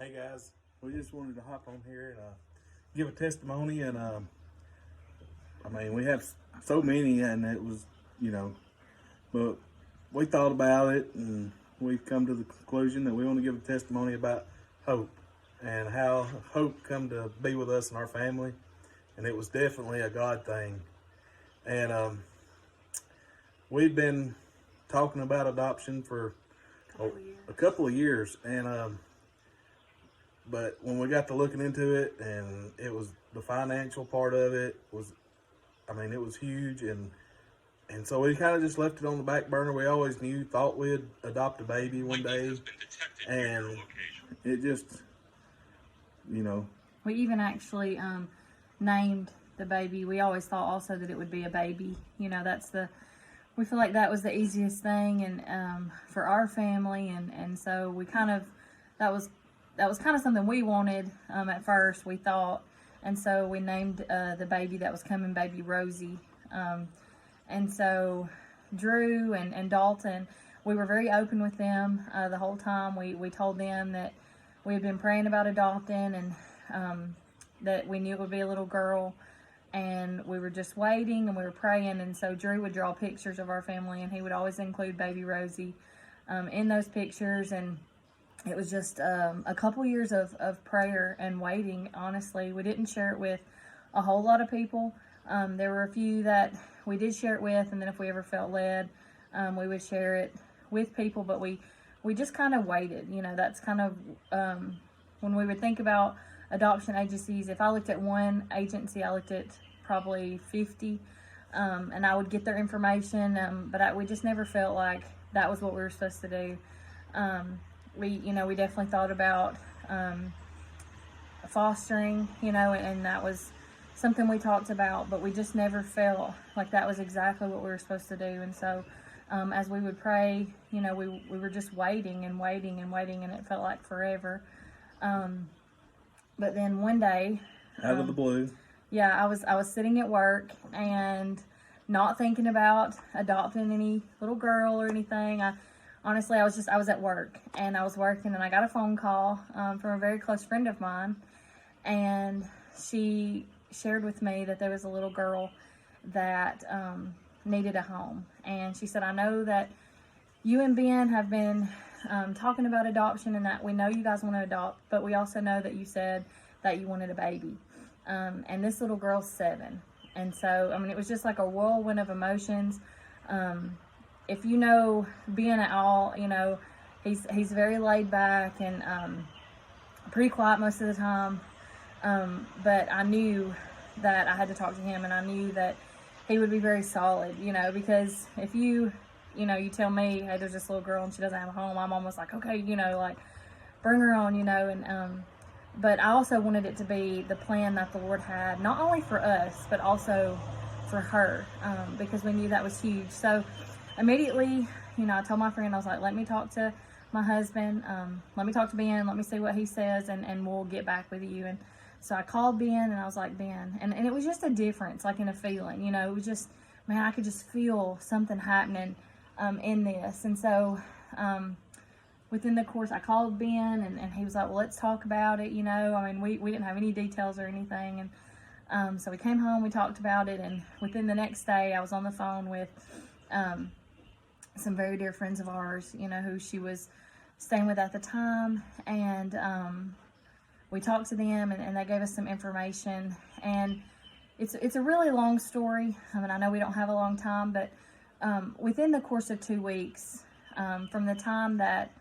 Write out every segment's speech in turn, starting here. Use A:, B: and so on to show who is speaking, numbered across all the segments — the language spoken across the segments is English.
A: Hey guys, we just wanted to hop on here and give a testimony. And I mean, we have so many, and it was, you know, but we thought about it and we've come to the conclusion that we want to give a testimony about hope and how hope come to be with us and our family. And it was definitely a God thing. And we've been talking about adoption for a couple of years. And but when we got to looking into it, and it was the financial part of it was, I mean, it was huge. And so we kind of just left it on the back burner. We always thought we'd adopt a baby one day. And it just, you know.
B: We even actually named the baby. We always thought also that it would be a baby. You know, we feel like that was the easiest thing and for our family. And so we kind of, that was kind of something we wanted at first, we thought. And so we named the baby that was coming Baby Rosie. And so Drew and Dalton, we were very open with them the whole time. We told them that we had been praying about adopting and that we knew it would be a little girl. And we were just waiting and we were praying. And so Drew would draw pictures of our family and he would always include Baby Rosie in those pictures. And it was just a couple years of prayer and waiting, honestly. We didn't share it with a whole lot of people. There were a few that we did share it with, and then if we ever felt led, we would share it with people, but we just kind of waited. You know, that's kind of when we would think about adoption agencies. If I looked at one agency, I looked at probably 50, and I would get their information, but we just never felt like that was what we were supposed to do. We definitely thought about fostering, and that was something we talked about, but we just never felt like that was exactly what we were supposed to do. And so as we would pray, we were just waiting and waiting and waiting, and it felt like forever. But then one day,
A: out of the blue,
B: I was sitting at work and not thinking about adopting any little girl or anything. Honestly, I was at work and I was working, and I got a phone call from a very close friend of mine, and she shared with me that there was a little girl that needed a home. And she said, I know that you and Ben have been talking about adoption and that we know you guys want to adopt, but we also know that you said that you wanted a baby. And this little girl's 7. And so, I mean, it was just like a whirlwind of emotions. If you know Ben at all, he's very laid back and pretty quiet most of the time. But I knew that I had to talk to him, and I knew that he would be very solid, because if you tell me, hey, there's this little girl and she doesn't have a home, I'm almost like, okay, like bring her on, and but I also wanted it to be the plan that the Lord had, not only for us, but also for her, because we knew that was huge. So immediately, I told my friend, I was like, let me talk to my husband, let me talk to Ben, let me see what he says, and we'll get back with you. And so I called Ben and I was like, Ben, and it was just a difference, like in a feeling, it was just, man, I could just feel something happening in this. And so within the course, I called Ben and he was like, well, let's talk about it. I mean, we didn't have any details or anything. And so we came home, we talked about it, and within the next day I was on the phone with some very dear friends of ours, who she was staying with at the time. And we talked to them and they gave us some information. And it's a really long story. I mean, I know we don't have a long time, but within the course of 2 weeks, from the time that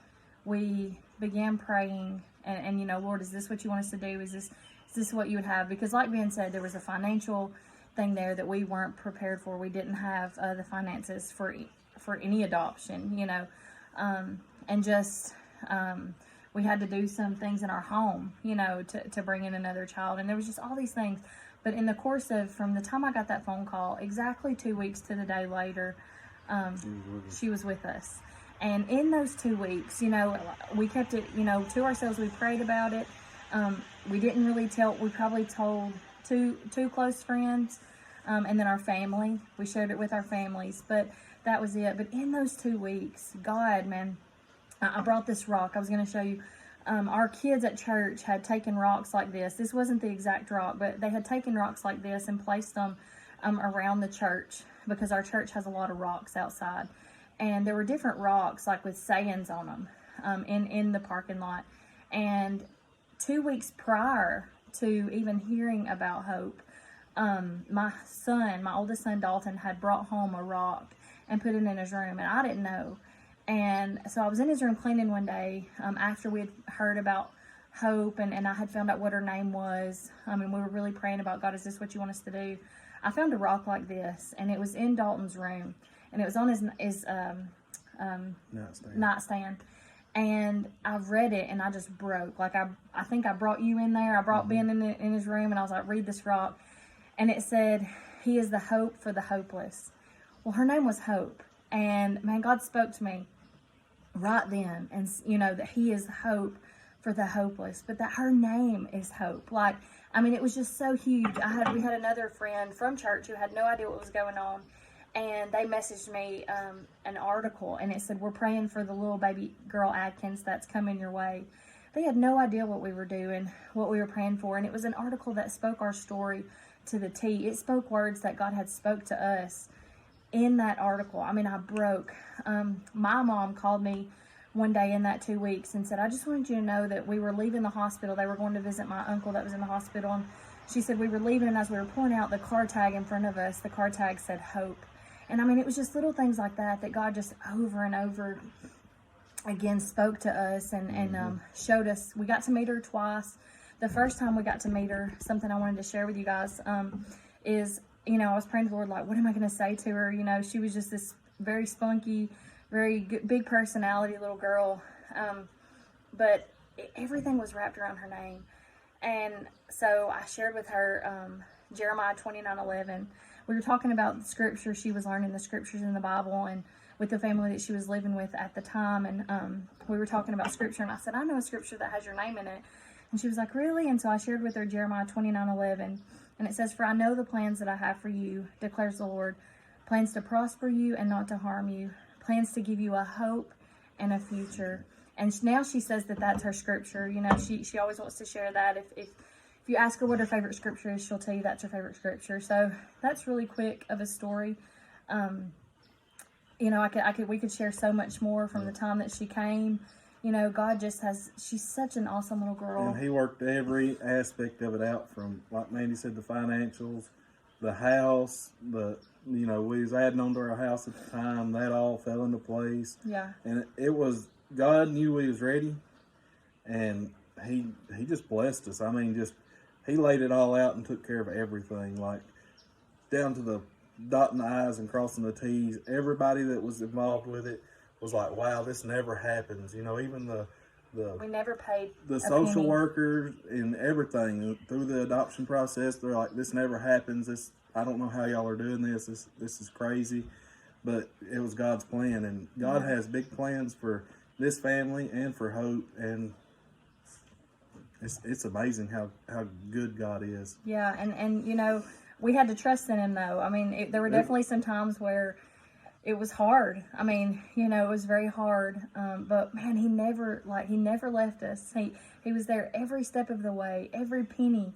B: we began praying and Lord, is this what you want us to do? Is this what you would have? Because like Ben said, there was a financial thing there that we weren't prepared for. We didn't have the finances for any adoption, and just we had to do some things in our home, to bring in another child. And there was just all these things. But in the course of, from the time I got that phone call, exactly 2 weeks to the day later, she was with us. And in those 2 weeks, we kept it, to ourselves. We prayed about it. We didn't really we probably told two close friends, and then our family. We shared it with our families, but that was it. But in those 2 weeks, God, man, I brought this rock. I was going to show you. our kids at church had taken rocks like this. This wasn't the exact rock, but they had taken rocks like this and placed them around the church, because our church has a lot of rocks outside. And there were different rocks, like with sayings on them, in the parking lot. And 2 weeks prior to even hearing about Hope, my oldest son Dalton, had brought home a rock and put it in his room, and I didn't know. And so I was in his room cleaning one day, after we had heard about Hope, and I had found out what her name was, and we were really praying about, God, is this what you want us to do? I found a rock like this, and it was in Dalton's room, and it was on his nightstand. And I read it, and I just broke. Like, I think I brought you in there. I brought Ben in his room, and I was like, read this rock. And it said, he is the hope for the hopeless. Well, her name was Hope. And, man, God spoke to me right then. And, that he is hope for the hopeless. But that her name is Hope. Like, I mean, it was just so huge. We had another friend from church who had no idea what was going on. And they messaged me an article, and it said, we're praying for the little baby girl Adkins that's coming your way. They had no idea what we were doing, what we were praying for. And it was an article that spoke our story to the T. It spoke words that God had spoke to us in that article. I mean, I broke. My mom called me one day in that 2 weeks and said, I just wanted you to know that we were leaving the hospital. They were going to visit my uncle that was in the hospital. And she said, we were leaving, and as we were pulling out the car tag in front of us, the car tag said Hope. And I mean, it was just little things like that God just over and over again spoke to us and showed us. We got to meet her twice. The first time we got to meet her, something I wanted to share with you guys is, I was praying to the Lord, like, what am I going to say to her? She was just this very spunky, very good, big personality little girl. But everything was wrapped around her name. And so I shared with her Jeremiah 29:11. We were talking about the scripture. She was learning the scriptures in the Bible and with the family that she was living with at the time. And we were talking about scripture. And I said, I know a scripture that has your name in it. And she was like, really? And so I shared with her Jeremiah 29:11. And it says, for I know the plans that I have for you, declares the Lord. Plans to prosper you and not to harm you. Plans to give you a hope and a future. And now she says that that's her scripture. She always wants to share that. If you ask her what her favorite scripture is, she'll tell you that's her favorite scripture. So that's really quick of a story. We could share so much more from the time that she came. God just she's such an awesome little girl.
A: And he worked every aspect of it out, from, like Mandy said, the financials, the house, we was adding on to our house at the time. That all fell into place.
B: Yeah.
A: And it was, God knew we was ready, and he just blessed us. I mean, he laid it all out and took care of everything, like down to the dotting the I's and crossing the T's. Everybody that was involved with it was like, wow, this never happens. Even
B: we never paid
A: the social workers and everything through the adoption process. They're like, this never happens. I don't know how y'all are doing this. This is crazy. But it was God's plan, and God has big plans for this family and for Hope, and it's amazing how good God is.
B: Yeah, and we had to trust in him, though. I mean, there were definitely some times where it was hard. I mean, it was very hard. But man, he never left us. He was there every step of the way, every penny.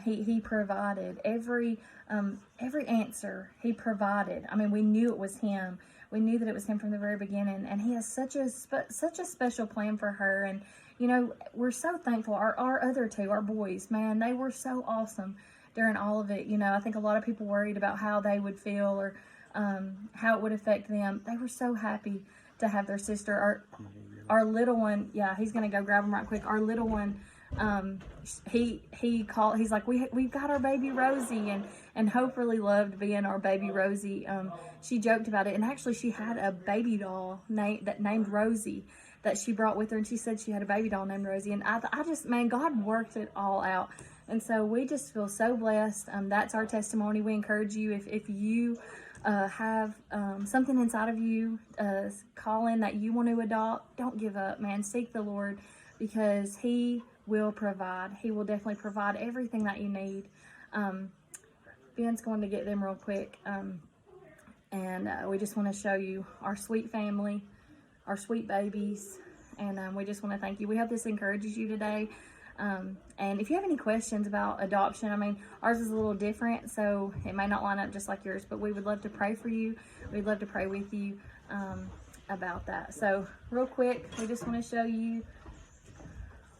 B: He provided every answer. He provided. I mean, we knew it was him. We knew that it was him from the very beginning, and he has such a special plan for her. And we're so thankful. Our other two, our boys, man, they were so awesome during all of it. I think a lot of people worried about how they would feel or how it would affect them. They were so happy to have their sister. Our little one, yeah, he's gonna go grab him right quick. Our little one, he's like, we've got our baby Rosie, and Hope really loved being our baby Rosie. She joked about it, and actually she had a baby doll named Rosie that she brought with her, and she said she had a baby doll named Rosie. And I just, man, God worked it all out. And so we just feel so blessed. That's our testimony. We encourage you, if you have something inside of you, calling that you want to adopt, don't give up, man. Seek the Lord, because he will provide. He will definitely provide everything that you need. Ben's going to get them real quick. And we just want to show you our sweet family, our sweet babies. And we just want to thank you. We hope this encourages you today. And if you have any questions about adoption, I mean, ours is a little different, so it may not line up just like yours, but we would love to pray for you. We'd love to pray with you about that. So real quick, we just want to show you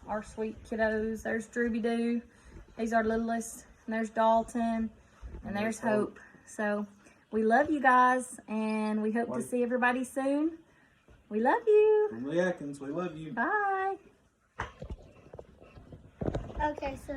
B: our sweet kiddos. There's Drooby Doo. He's our littlest. And there's Dalton. And there's Hope. So we love you guys, and we hope to see everybody soon. We love you.
A: From Lee Atkins, we love you.
B: Bye.
C: Okay, so